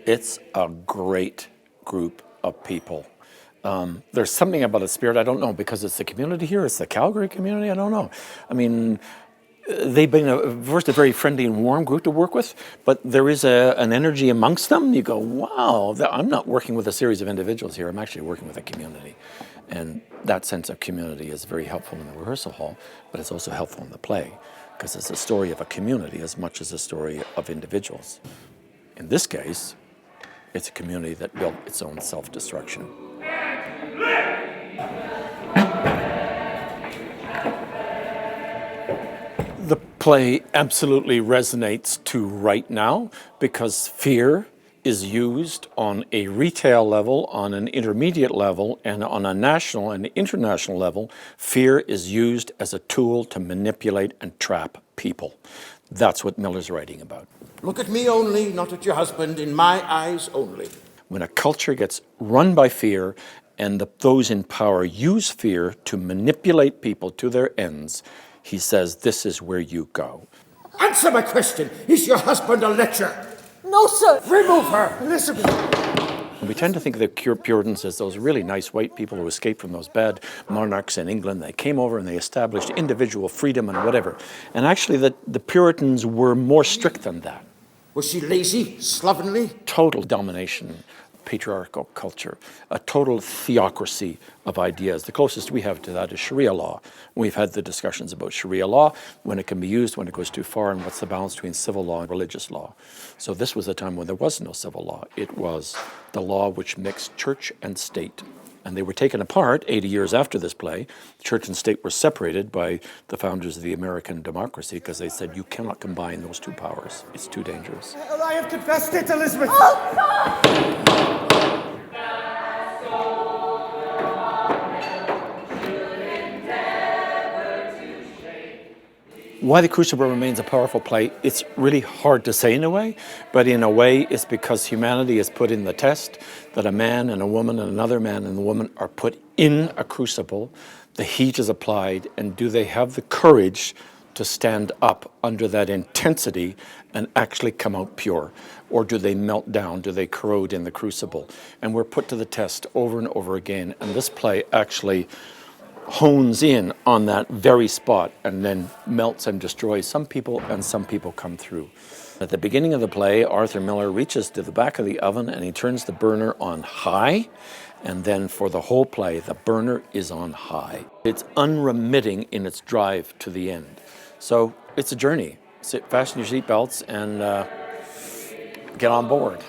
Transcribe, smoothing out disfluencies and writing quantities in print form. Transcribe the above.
It's a great group of people. There's something about the spirit, I don't know, because it's the community here, it's the Calgary community, I don't know. I mean, they've been first a very friendly and warm group to work with, but there is an energy amongst them. You go, wow, I'm not working with a series of individuals here, I'm actually working with a community. And that sense of community is very helpful in the rehearsal hall, but it's also helpful in the play, because it's a story of a community as much as a story of individuals. In this case, it's a community that built its own self-destruction. The play absolutely resonates to right now because fear is used on a retail level, on an intermediate level, and on a national and international level. Fear is used as a tool to manipulate and trap people. That's what Miller's writing about. Look at me only, not at your husband, in my eyes only. When a culture gets run by fear and those in power use fear to manipulate people to their ends, he says this is where you go. Answer my question. Is your husband a lecher? No, sir. Remove her, Elizabeth. We tend to think of the Puritans as those really nice white people who escaped from those bad monarchs in England. They came over and they established individual freedom and whatever. And actually the Puritans were more strict than that. Was she lazy, slovenly? Total domination, patriarchal culture, a total theocracy of ideas. The closest we have to that is Sharia law. We've had the discussions about Sharia law, when it can be used, when it goes too far, and what's the balance between civil law and religious law. So this was a time when there was no civil law. It was the law which mixed church and state. And they were taken apart 80 years after this play. Church and state were separated by the founders of the American democracy because they said you cannot combine those two powers. It's too dangerous. I have confessed it, Elizabeth. Oh, God! Why the Crucible remains a powerful play, it's really hard to say in a way, but in a way it's because humanity is put in the test, that a man and a woman and another man and a woman are put in a crucible, the heat is applied, and do they have the courage to stand up under that intensity and actually come out pure? Or do they melt down? Do they corrode in the crucible? And we're put to the test over and over again, and this play actually hones in on that very spot and then melts and destroys some people, and some people come through. At the beginning of the play, Arthur Miller reaches to the back of the oven and he turns the burner on high, and then for the whole play, the burner is on high. It's unremitting in its drive to the end. So it's a journey. Fasten your seatbelts and get on board.